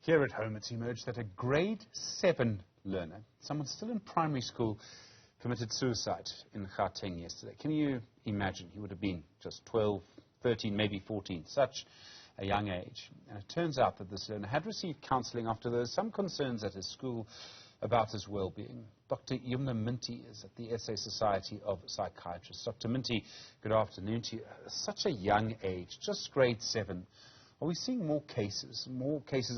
Here at home, it's emerged that a grade 7 learner, someone still in primary school, committed suicide in Gauteng yesterday. Can you imagine? He would have been just 12, 13, maybe 14, such a young age. And it turns out that this learner had received counselling after there were some concerns at his school about his well-being. Dr. Yumna Minty is at the SA Society of Psychiatrists. Dr. Minty, good afternoon to you. Such a young age, just grade 7. Are we seeing more cases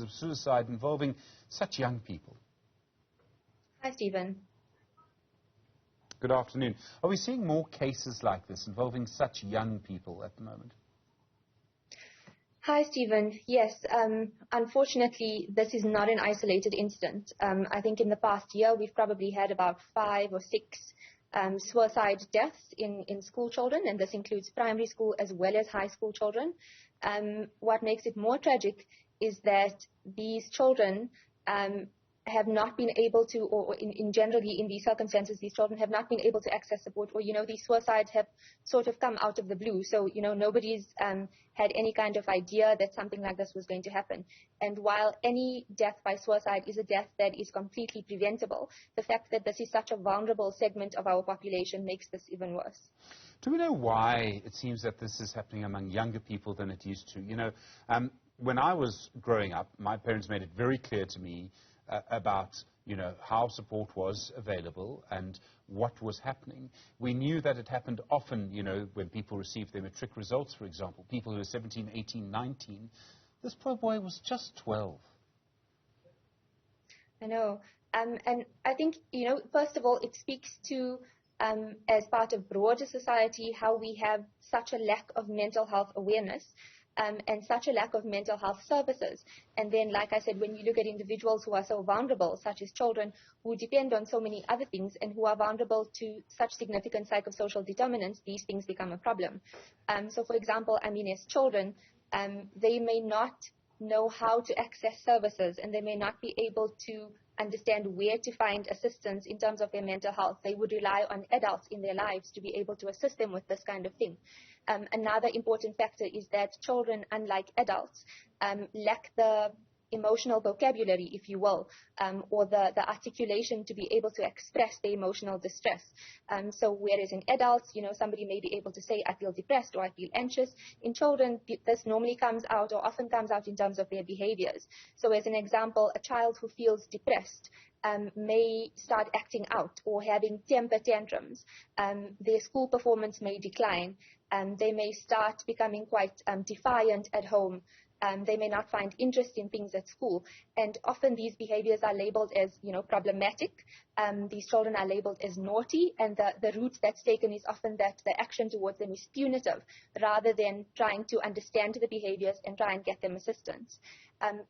of suicide involving such young people? Hi, Stephen. Good afternoon. Are we seeing more cases like this involving such young people at the moment? Hi, Stephen. Yes, unfortunately, this is not an isolated incident. I think in the past year, we've probably had about 5 or 6 suicide deaths in school children, and this includes primary school as well as high school children. What makes it more tragic is that these children have not been able to, or in generally in these circumstances, these children have not been able to access support, or, these suicides have sort of come out of the blue. So, nobody's had any kind of idea that something like this was going to happen. And while any death by suicide is a death that is completely preventable, the fact that this is such a vulnerable segment of our population makes this even worse. Do we know why it seems that this is happening among younger people than it used to? When I was growing up, my parents made it very clear to me about how support was available and what was happening. We knew that it happened often, when people received their matric results, for example, people who were 17, 18, 19. This poor boy was just 12. I know. And I think, first of all, it speaks to, as part of broader society, how we have such a lack of mental health awareness. And such a lack of mental health services. And then, like I said, when you look at individuals who are so vulnerable, such as children, who depend on so many other things and who are vulnerable to such significant psychosocial determinants, these things become a problem. So, for example, as children, they may not know how to access services, and they may not be able to understand where to find assistance in terms of their mental health. They would rely on adults in their lives to be able to assist them with this kind of thing. Another important factor is that children, unlike adults, lack the emotional vocabulary, if you will, or the articulation to be able to express their emotional distress. So whereas in adults, somebody may be able to say, I feel depressed or I feel anxious. In children, this normally comes out or often comes out in terms of their behaviors. So as an example, a child who feels depressed may start acting out or having temper tantrums. Their school performance may decline. They may start becoming quite defiant at home. They may not find interest in things at school. And often these behaviors are labeled as, problematic. These children are labeled as naughty, and the route that's taken is often that the action towards them is punitive, rather than trying to understand the behaviors and try and get them assistance.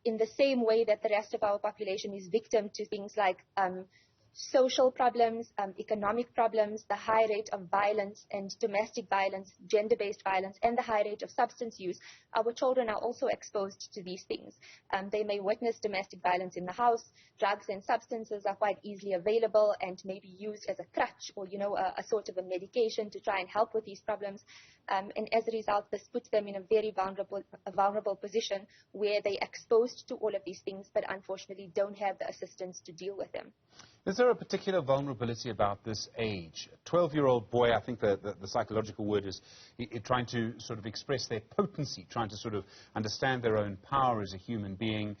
In the same way that the rest of our population is victim to things like social problems, economic problems, the high rate of violence and domestic violence, gender-based violence, and the high rate of substance use, our children are also exposed to these things. They may witness domestic violence in the house. Drugs and substances are quite easily available and may be used as a crutch or, a sort of a medication to try and help with these problems. And as a result, this puts them in a very vulnerable position where they're exposed to all of these things, but unfortunately don't have the assistance to deal with them. Is there a particular vulnerability about this age? A 12-year-old boy, I think the psychological word is trying to sort of express their potency, trying to sort of understand their own power as a human being,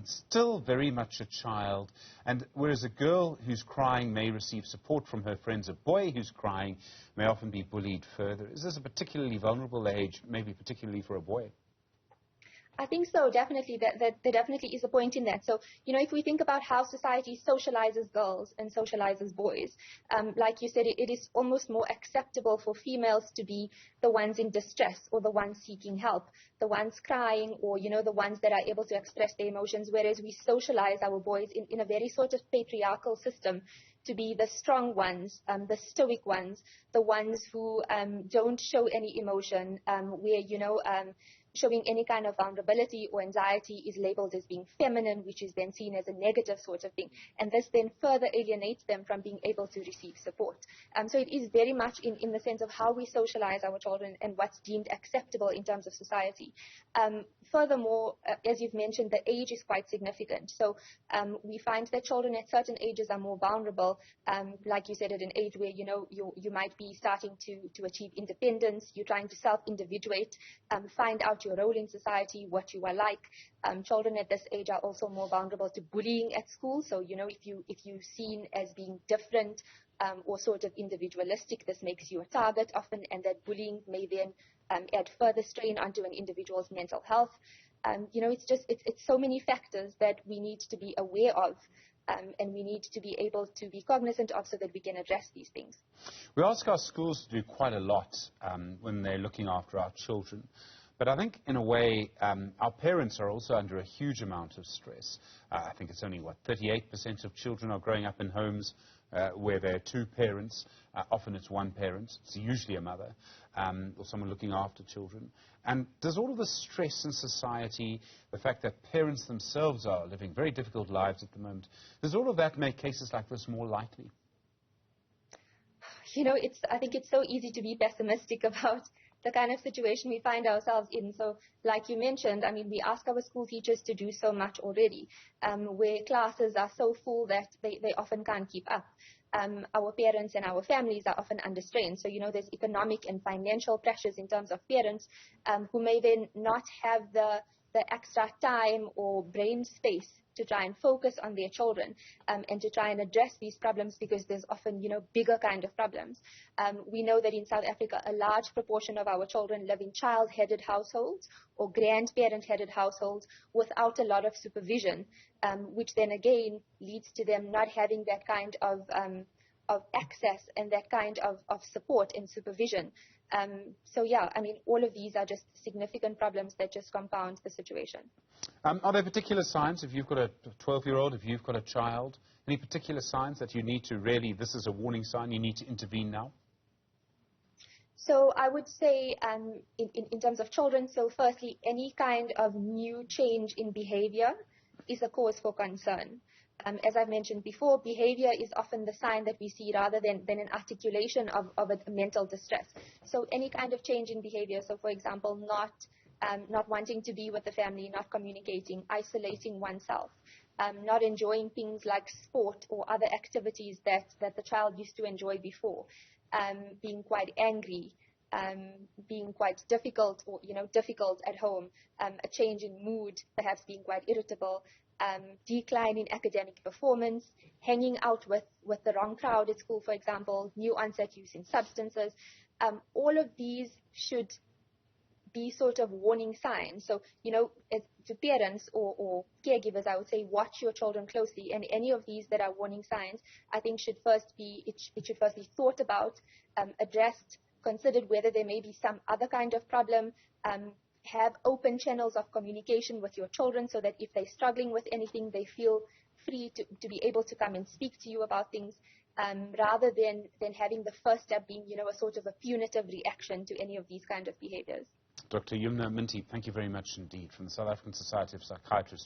still very much a child. And whereas a girl who's crying may receive support from her friends, a boy who's crying may often be bullied further. Is this a particularly vulnerable age, maybe particularly for a boy? I think so, definitely. There definitely is a point in that. So, if we think about how society socializes girls and socializes boys, like you said, it is almost more acceptable for females to be the ones in distress or the ones seeking help, the ones crying, or, the ones that are able to express their emotions, whereas we socialize our boys in a very sort of patriarchal system to be the strong ones, the stoic ones, the ones who don't show any emotion, where, showing any kind of vulnerability or anxiety is labeled as being feminine, which is then seen as a negative sort of thing. And this then further alienates them from being able to receive support. So it is very much in the sense of how we socialize our children and what's deemed acceptable in terms of society. Furthermore, as you've mentioned, the age is quite significant. So we find that children at certain ages are more vulnerable, like you said, at an age where, you might be starting to achieve independence, you're trying to self-individuate, find out your role in society, what you are like. Children at this age are also more vulnerable to bullying at school. So, if you're seen as being different or sort of individualistic, this makes you a target often, and that bullying may then add further strain onto an individual's mental health. It's so many factors that we need to be aware of, and we need to be able to be cognizant of so that we can address these things. We ask our schools to do quite a lot when they're looking after our children. But I think, in a way, our parents are also under a huge amount of stress. I think it's only, 38% of children are growing up in homes where there are two parents. Often it's one parent. It's usually a mother or someone looking after children. And does all of the stress in society, the fact that parents themselves are living very difficult lives at the moment, does all of that make cases like this more likely? I think it's so easy to be pessimistic about the kind of situation we find ourselves in. So, like you mentioned, we ask our school teachers to do so much already, where classes are so full that they often can't keep up. Our parents and our families are often under strain. So, there's economic and financial pressures in terms of parents who may then not have the extra time or brain space to try and focus on their children and to try and address these problems, because there's often, bigger kind of problems. We know that in South Africa, a large proportion of our children live in child-headed households or grandparent-headed households without a lot of supervision, which then again leads to them not having that kind of access and that kind of support and supervision. All of these are just significant problems that just compound the situation. Are there particular signs, if you've got a 12-year-old, if you've got a child, any particular signs that you need to really, this is a warning sign, you need to intervene now? So I would say in terms of children, so firstly, any kind of new change in behavior is a cause for concern. As I've mentioned before, behavior is often the sign that we see rather than an articulation of a mental distress. So any kind of change in behavior, so for example, not wanting to be with the family, not communicating, isolating oneself, not enjoying things like sport or other activities that the child used to enjoy before, being quite angry, being quite difficult or, difficult at home, a change in mood, perhaps being quite irritable, decline in academic performance, hanging out with the wrong crowd at school, for example, new onset use in substances. All of these should be sort of warning signs. So, to parents or caregivers, I would say watch your children closely, and any of these that are warning signs, I think should first be thought about, addressed, considered whether there may be some other kind of problem. Have open channels of communication with your children so that if they're struggling with anything, they feel free to be able to come and speak to you about things, rather than having the first step being, a sort of a punitive reaction to any of these kind of behaviors. Dr. Yumna Minty, thank you very much indeed, from the South African Society of Psychiatrists.